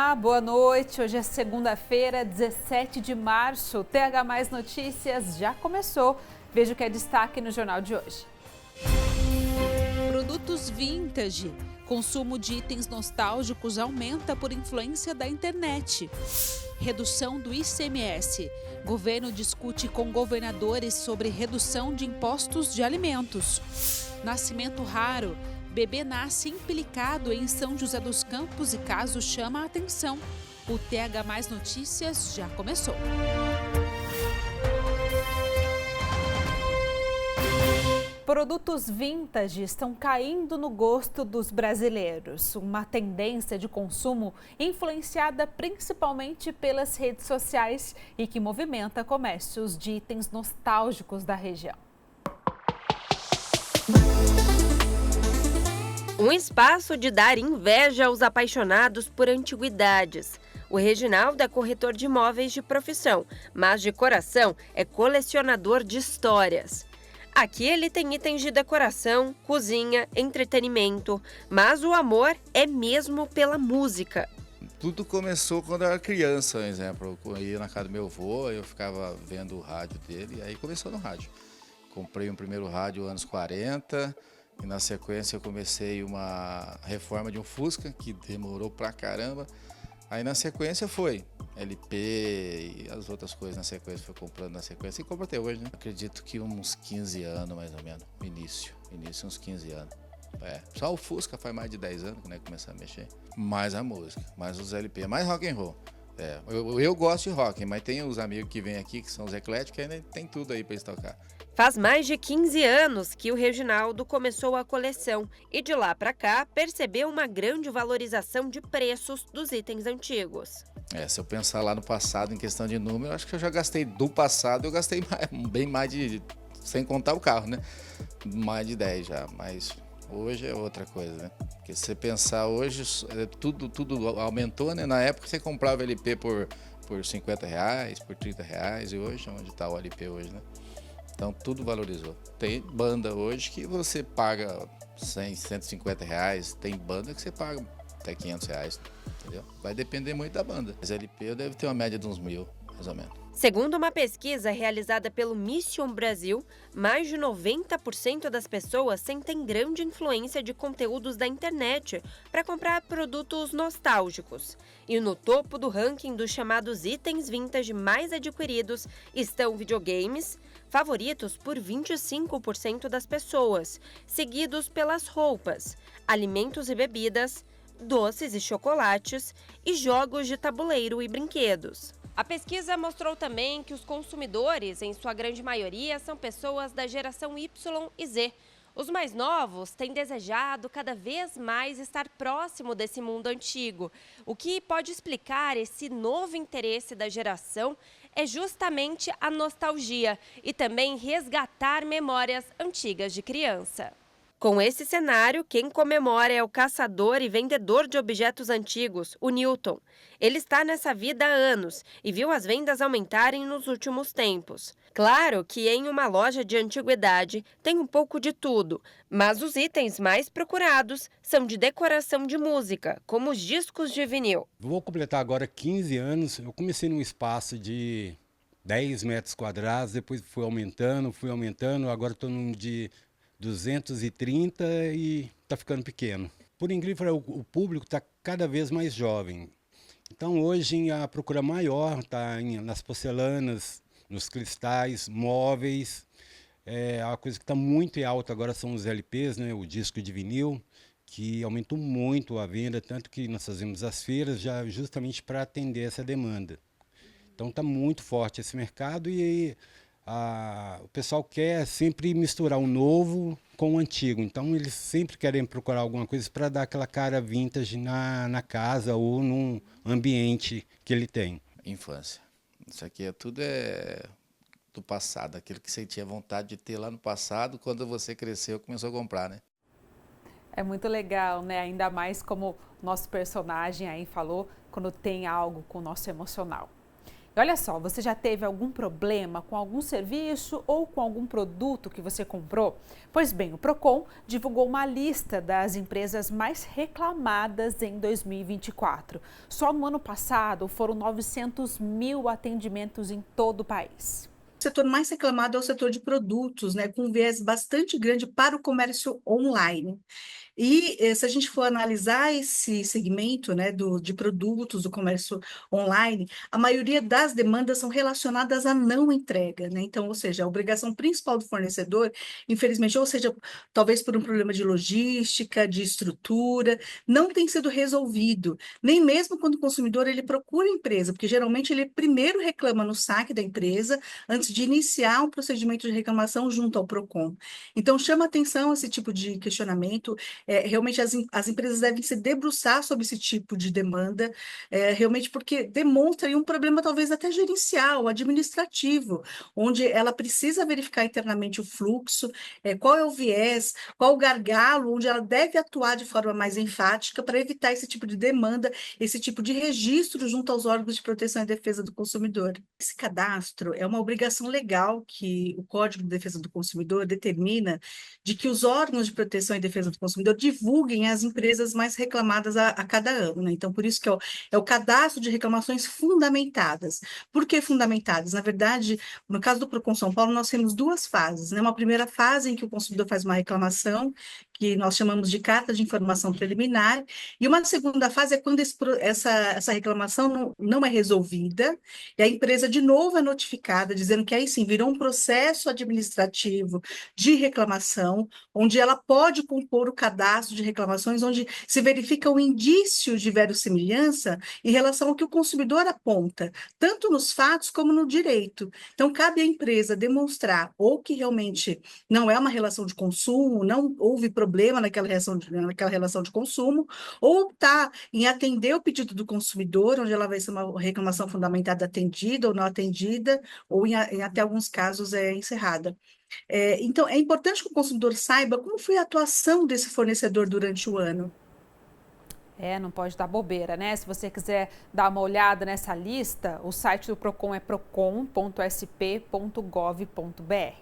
Olá, boa noite. Hoje é segunda-feira, 17 de março. O TH Mais Notícias já começou. Veja o que é destaque no jornal de hoje. Produtos vintage. Consumo de itens nostálgicos aumenta por influência da internet. Redução do ICMS. Governo discute com governadores sobre redução de impostos de alimentos. Nascimento raro. Bebê nasce implicado em São José dos Campos e caso chama a atenção. O TH Mais Notícias já começou. Produtos vintage estão caindo no gosto dos brasileiros. Uma tendência de consumo influenciada principalmente pelas redes sociais e que movimenta comércios de itens nostálgicos da região. Um espaço de dar inveja aos apaixonados por antiguidades. O Reginaldo é corretor de imóveis de profissão, mas de coração é colecionador de histórias. Aqui ele tem itens de decoração, cozinha, entretenimento, mas o amor é mesmo pela música. Tudo começou quando eu era criança, por exemplo. Eu ia na casa do meu avô, eu ficava vendo o rádio dele, e aí começou no rádio. Comprei um primeiro rádio anos 40, e na sequência eu comecei uma reforma de um Fusca, que demorou pra caramba. Aí na sequência foi LP e as outras coisas na sequência, foi comprando na sequência e compro até hoje, né? Acredito que uns 15 anos mais ou menos, início uns 15 anos. Só o Fusca faz mais de 10 anos que começar a mexer. Mais a música, mais os LP, mais rock and roll. Eu gosto de rock, mas tem os amigos que vêm aqui que são os ecléticos, ainda tem tudo aí pra eles tocar. Faz mais de 15 anos que o Reginaldo começou a coleção e de lá para cá percebeu uma grande valorização de preços dos itens antigos. Se eu pensar lá no passado em questão de número, eu acho que eu já gastei do passado, eu gastei bem mais de, sem contar o carro, né? Mais de 10 já, mas hoje é outra coisa, né? Porque se você pensar hoje, tudo aumentou, né? Na época você comprava LP por R$50, por R$30, e hoje, onde está o LP hoje, né? Então tudo valorizou. Tem banda hoje que você paga R$100, R$150, tem banda que você paga até R$500, entendeu? Vai depender muito da banda. Mas LP deve ter uma média de uns 1.000, mais ou menos. Segundo uma pesquisa realizada pelo Mission Brasil, mais de 90% das pessoas sentem grande influência de conteúdos da internet para comprar produtos nostálgicos. E no topo do ranking dos chamados itens vintage mais adquiridos estão videogames, favoritos por 25% das pessoas, seguidos pelas roupas, alimentos e bebidas, doces e chocolates e jogos de tabuleiro e brinquedos. A pesquisa mostrou também que os consumidores, em sua grande maioria, são pessoas da geração Y e Z. Os mais novos têm desejado cada vez mais estar próximo desse mundo antigo. O que pode explicar esse novo interesse da geração é justamente a nostalgia e também resgatar memórias antigas de criança. Com esse cenário, quem comemora é o caçador e vendedor de objetos antigos, o Newton. Ele está nessa vida há anos e viu as vendas aumentarem nos últimos tempos. Claro que em uma loja de antiguidade tem um pouco de tudo, mas os itens mais procurados são de decoração de música, como os discos de vinil. Vou completar agora 15 anos. Eu comecei num espaço de 10 metros quadrados, depois fui aumentando, agora estou num de 230 e está ficando pequeno. Por incrível, o público está cada vez mais jovem. Então hoje a procura maior está nas porcelanas, nos cristais, móveis. A coisa que está muito em alta agora são os LPs, né? O disco de vinil, que aumentou muito a venda, tanto que nós fazemos as feiras já justamente para atender essa demanda. Então está muito forte esse mercado e o pessoal quer sempre misturar o novo com o antigo, então eles sempre querem procurar alguma coisa para dar aquela cara vintage na casa ou num ambiente que ele tem. Infância. Isso aqui tudo do passado, aquilo que você tinha vontade de ter lá no passado, quando você cresceu, começou a comprar, né? É muito legal, né? Ainda mais como o nosso personagem aí falou, quando tem algo com o nosso emocional. E olha só, você já teve algum problema com algum serviço ou com algum produto que você comprou? Pois bem, o Procon divulgou uma lista das empresas mais reclamadas em 2024. Só no ano passado foram 900 mil atendimentos em todo o país. O setor mais reclamado é o setor de produtos, né, com um viés bastante grande para o comércio online. E se a gente for analisar esse segmento, né, de produtos do comércio online, a maioria das demandas são relacionadas à não entrega, né? Então, ou seja, a obrigação principal do fornecedor, infelizmente, ou seja, talvez por um problema de logística, de estrutura, não tem sido resolvido, nem mesmo quando o consumidor ele procura a empresa, porque geralmente ele primeiro reclama no saque da empresa antes de iniciar um procedimento de reclamação junto ao Procon. Então, chama atenção esse tipo de questionamento. Realmente as empresas devem se debruçar sobre esse tipo de demanda, realmente porque demonstra aí um problema talvez até gerencial, administrativo, onde ela precisa verificar internamente o fluxo, qual é o viés, qual o gargalo, onde ela deve atuar de forma mais enfática para evitar esse tipo de demanda, esse tipo de registro junto aos órgãos de proteção e defesa do consumidor. Esse cadastro é uma obrigação legal que o Código de Defesa do Consumidor determina de que os órgãos de proteção e defesa do consumidor divulguem as empresas mais reclamadas a cada ano, né? Então, por isso que é o cadastro de reclamações fundamentadas. Por que fundamentadas? Na verdade, no caso do Procon São Paulo, nós temos duas fases, né? Uma primeira fase em que o consumidor faz uma reclamação, que nós chamamos de carta de informação preliminar, e uma segunda fase é quando essa reclamação não é resolvida, e a empresa de novo é notificada, dizendo que aí sim virou um processo administrativo de reclamação, onde ela pode compor o cadastro de reclamações, onde se verifica o indício de verossimilhança em relação ao que o consumidor aponta, tanto nos fatos como no direito. Então, cabe à empresa demonstrar ou que realmente não é uma relação de consumo, não houve problema naquela relação de consumo, ou optar em atender o pedido do consumidor, onde ela vai ser uma reclamação fundamentada atendida ou não atendida, ou em até alguns casos encerrada. Então, é importante que o consumidor saiba como foi a atuação desse fornecedor durante o ano. Não pode dar bobeira, né? Se você quiser dar uma olhada nessa lista, o site do Procon é procon.sp.gov.br,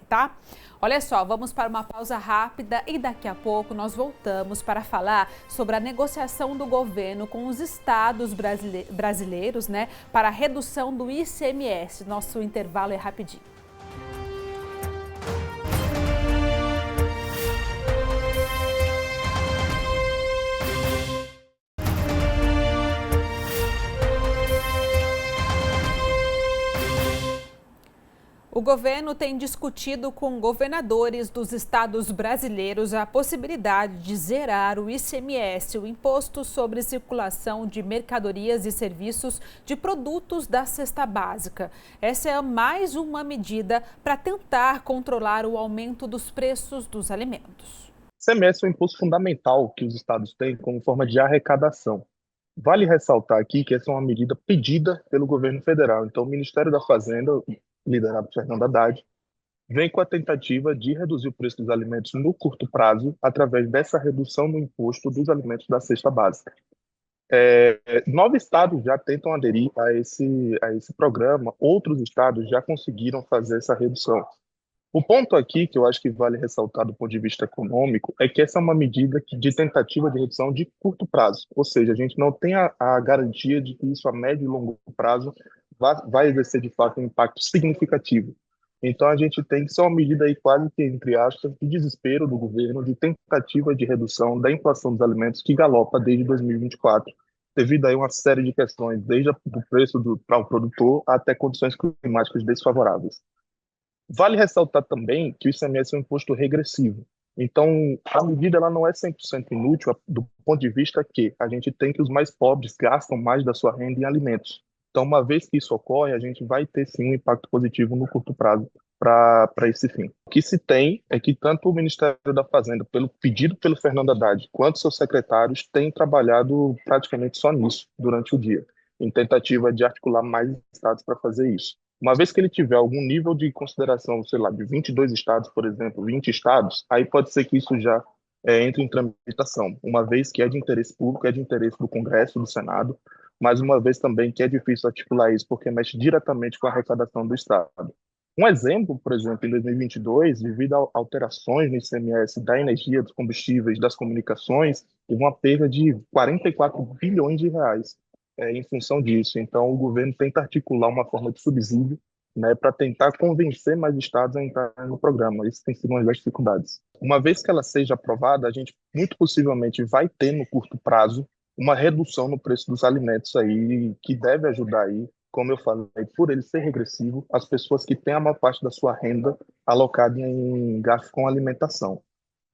tá? Olha só, vamos para uma pausa rápida e daqui a pouco nós voltamos para falar sobre a negociação do governo com os estados brasileiros, né, para a redução do ICMS. Nosso intervalo é rapidinho. O governo tem discutido com governadores dos estados brasileiros a possibilidade de zerar o ICMS, o Imposto sobre Circulação de Mercadorias e Serviços de Produtos da Cesta Básica. Essa é mais uma medida para tentar controlar o aumento dos preços dos alimentos. O ICMS é um imposto fundamental que os estados têm como forma de arrecadação. Vale ressaltar aqui que essa é uma medida pedida pelo governo federal. Então, o Ministério da Fazenda, liderado por Fernando Haddad, vem com a tentativa de reduzir o preço dos alimentos no curto prazo através dessa redução no imposto dos alimentos da cesta básica. 9 estados já tentam aderir a esse programa, outros estados já conseguiram fazer essa redução. O ponto aqui, que eu acho que vale ressaltar do ponto de vista econômico, é que essa é uma medida de tentativa de redução de curto prazo, ou seja, a gente não tem a garantia de que isso a médio e longo prazo vai exercer de fato um impacto significativo. Então a gente tem só uma medida aí quase que, entre aspas, de desespero do governo, de tentativa de redução da inflação dos alimentos que galopa desde 2024, devido a uma série de questões, desde o preço para o produtor até condições climáticas desfavoráveis. Vale ressaltar também que o ICMS é um imposto regressivo. Então, a medida ela não é 100% inútil do ponto de vista que a gente tem que os mais pobres gastam mais da sua renda em alimentos. Então, uma vez que isso ocorre, a gente vai ter sim um impacto positivo no curto prazo para esse fim. O que se tem é que tanto o Ministério da Fazenda, pedido pelo Fernando Haddad, quanto seus secretários têm trabalhado praticamente só nisso durante o dia, em tentativa de articular mais estados para fazer isso. Uma vez que ele tiver algum nível de consideração, sei lá, de 22 estados, por exemplo, 20 estados, aí pode ser que isso já entre em tramitação, uma vez que é de interesse público, é de interesse do Congresso, do Senado, mais uma vez também que é difícil articular isso, porque mexe diretamente com a arrecadação do Estado. Um exemplo, por exemplo, em 2022, devido a alterações no ICMS da energia, dos combustíveis, das comunicações, teve uma perda de 44 bilhões de reais em função disso. Então, o governo tenta articular uma forma de subsídio, né, para tentar convencer mais estados a entrar no programa. Isso tem sido uma das dificuldades. Uma vez que ela seja aprovada, a gente muito possivelmente vai ter no curto prazo uma redução no preço dos alimentos aí, que deve ajudar aí, como eu falei, por ele ser regressivo, as pessoas que têm a maior parte da sua renda alocada em gastos com alimentação.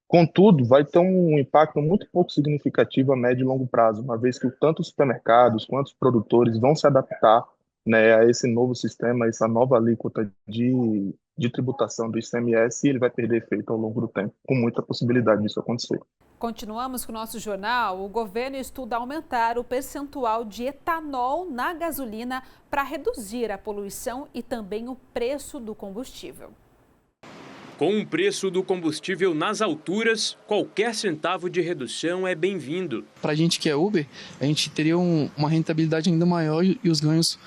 Contudo, vai ter um impacto muito pouco significativo a médio e longo prazo, uma vez que tanto os supermercados quanto os produtores vão se adaptar, né, a esse novo sistema, essa nova alíquota de tributação do ICMS, e ele vai perder efeito ao longo do tempo, com muita possibilidade disso acontecer. Continuamos com o nosso jornal. O governo estuda aumentar o percentual de etanol na gasolina para reduzir a poluição e também o preço do combustível. Com o preço do combustível nas alturas, qualquer centavo de redução é bem-vindo. Para a gente que é Uber, a gente teria uma rentabilidade ainda maior e os ganhos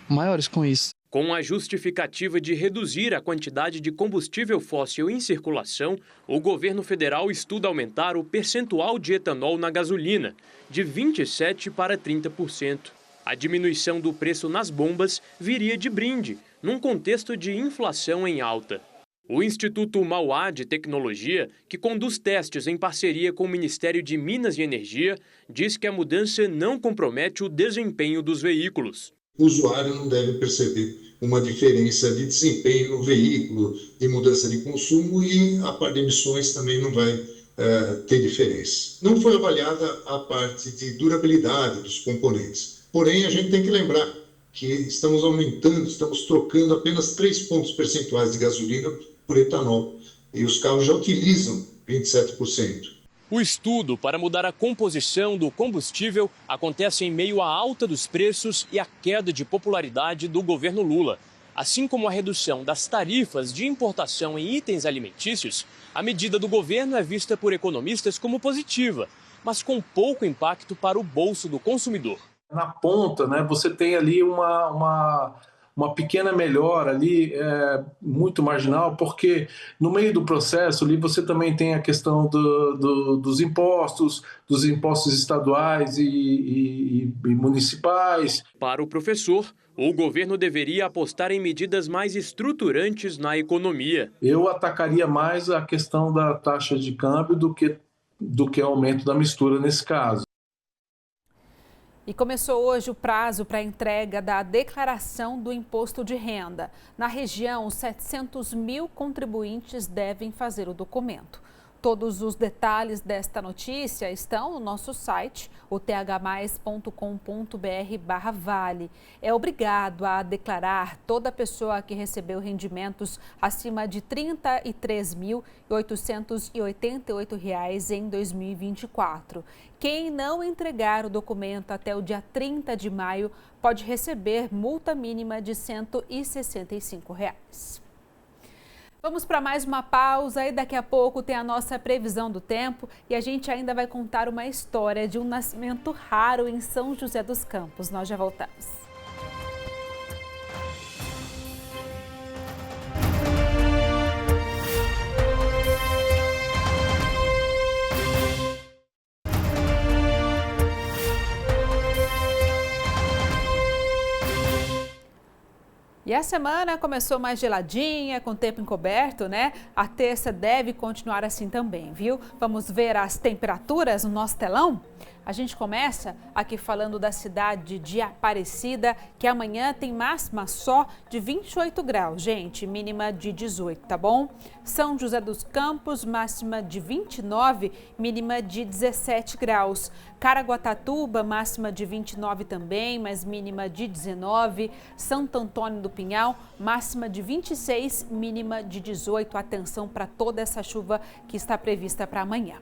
maiores com isso. Com a justificativa de reduzir a quantidade de combustível fóssil em circulação, o governo federal estuda aumentar o percentual de etanol na gasolina, de 27% para 30%. A diminuição do preço nas bombas viria de brinde, num contexto de inflação em alta. O Instituto Mauá de Tecnologia, que conduz testes em parceria com o Ministério de Minas e Energia, diz que a mudança não compromete o desempenho dos veículos. O usuário não deve perceber uma diferença de desempenho no veículo, de mudança de consumo, e a parte de emissões também não vai ter diferença. Não foi avaliada a parte de durabilidade dos componentes. Porém, a gente tem que lembrar que estamos aumentando, estamos trocando apenas 3 pontos percentuais de gasolina por etanol, e os carros já utilizam 27%. O estudo para mudar a composição do combustível acontece em meio à alta dos preços e à queda de popularidade do governo Lula. Assim como a redução das tarifas de importação em itens alimentícios, a medida do governo é vista por economistas como positiva, mas com pouco impacto para o bolso do consumidor. Na ponta, né, você tem ali uma pequena melhora ali, muito marginal, porque no meio do processo ali você também tem a questão dos impostos estaduais e municipais. Para o professor, o governo deveria apostar em medidas mais estruturantes na economia. Eu atacaria mais a questão da taxa de câmbio do que o aumento da mistura nesse caso. E começou hoje o prazo para a entrega da declaração do imposto de renda. Na região, 700 mil contribuintes devem fazer o documento. Todos os detalhes desta notícia estão no nosso site, o thmais.com.br/vale. É obrigado a declarar toda pessoa que recebeu rendimentos acima de R$ 33.888 em 2024. Quem não entregar o documento até o dia 30 de maio pode receber multa mínima de R$ 165. Vamos para mais uma pausa e daqui a pouco tem a nossa previsão do tempo e a gente ainda vai contar uma história de um nascimento raro em São José dos Campos. Nós já voltamos. E a semana começou mais geladinha, com tempo encoberto, né? A terça deve continuar assim também, viu? Vamos ver as temperaturas no nosso telão? A gente começa aqui falando da cidade de Aparecida, que amanhã tem máxima só de 28 graus, gente, mínima de 18, tá bom? São José dos Campos, máxima de 29, mínima de 17 graus. Caraguatatuba, máxima de 29 também, mas mínima de 19. Santo Antônio do Pinhal, máxima de 26, mínima de 18. Atenção para toda essa chuva que está prevista para amanhã.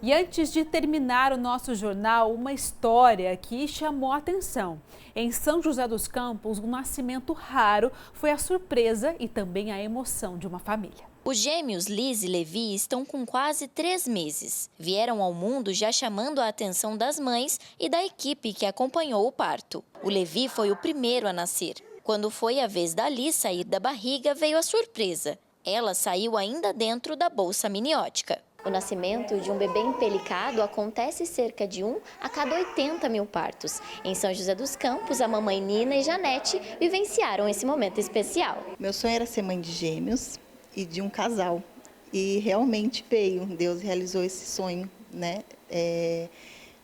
E antes de terminar o nosso jornal, uma história que chamou a atenção. Em São José dos Campos, um nascimento raro foi a surpresa e também a emoção de uma família. Os gêmeos Liz e Levi estão com quase 3 meses. Vieram ao mundo já chamando a atenção das mães e da equipe que acompanhou o parto. O Levi foi o primeiro a nascer. Quando foi a vez da Liz sair da barriga, veio a surpresa. Ela saiu ainda dentro da bolsa amniótica. O nascimento de um bebê empelicado acontece cerca de 1 a cada 80 mil partos. Em São José dos Campos, a mamãe Nina e Janete vivenciaram esse momento especial. Meu sonho era ser mãe de gêmeos e de um casal. E realmente veio, Deus realizou esse sonho, né?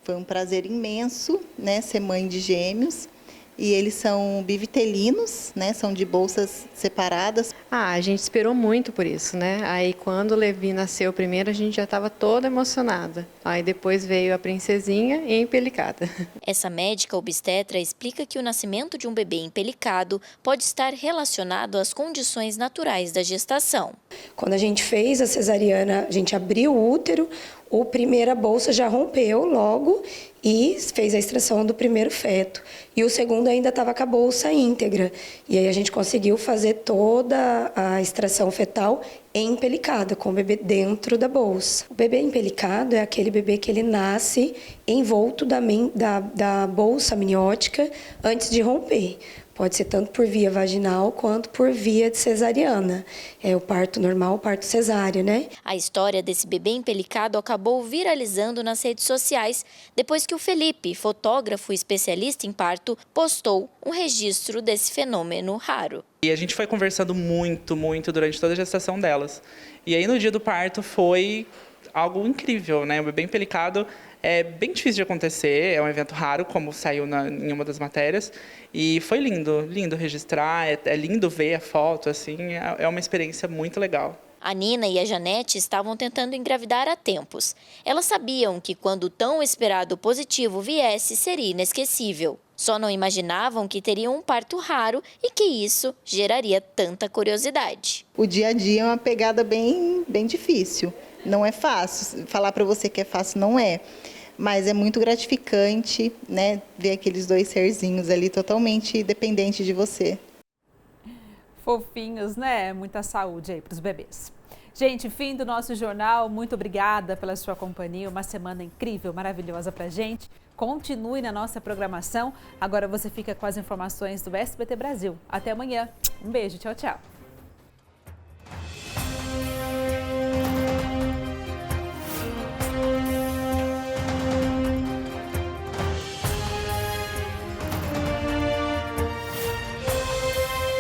Foi um prazer imenso, né, ser mãe de gêmeos. E eles são bivitelinos, né? São de bolsas separadas. A gente esperou muito por isso, né? Aí quando o Levi nasceu primeiro, a gente já estava toda emocionada. Aí depois veio a princesinha e empelicada. Essa médica obstetra explica que o nascimento de um bebê empelicado pode estar relacionado às condições naturais da gestação. Quando a gente fez a cesariana, a gente abriu o útero, a primeira bolsa já rompeu logo e fez a extração do primeiro feto. E o segundo ainda estava com a bolsa íntegra. E aí a gente conseguiu fazer toda a extração fetal empelicada, com o bebê dentro da bolsa. O bebê empelicado é aquele bebê que ele nasce envolto da bolsa amniótica antes de romper. Pode ser tanto por via vaginal quanto por via de cesariana. É o parto normal, o parto cesárea, né? A história desse bebê empelicado acabou viralizando nas redes sociais depois que o Felipe, fotógrafo e especialista em parto, postou um registro desse fenômeno raro. E a gente foi conversando muito durante toda a gestação delas. E aí no dia do parto foi algo incrível, né? O bebê empelicado é bem difícil de acontecer, é um evento raro, como saiu em uma das matérias. E foi lindo registrar, é lindo ver a foto, assim, é uma experiência muito legal. A Nina e a Janete estavam tentando engravidar há tempos. Elas sabiam que quando o tão esperado positivo viesse, seria inesquecível. Só não imaginavam que teriam um parto raro e que isso geraria tanta curiosidade. O dia a dia é uma pegada bem difícil. Não é fácil. Falar para você que é fácil não é. Mas é muito gratificante, né, ver aqueles 2 serzinhos ali totalmente dependentes de você. Fofinhos, né? Muita saúde aí para os bebês. Gente, fim do nosso jornal. Muito obrigada pela sua companhia. Uma semana incrível, maravilhosa pra gente. Continue na nossa programação. Agora você fica com as informações do SBT Brasil. Até amanhã. Um beijo. Tchau, tchau.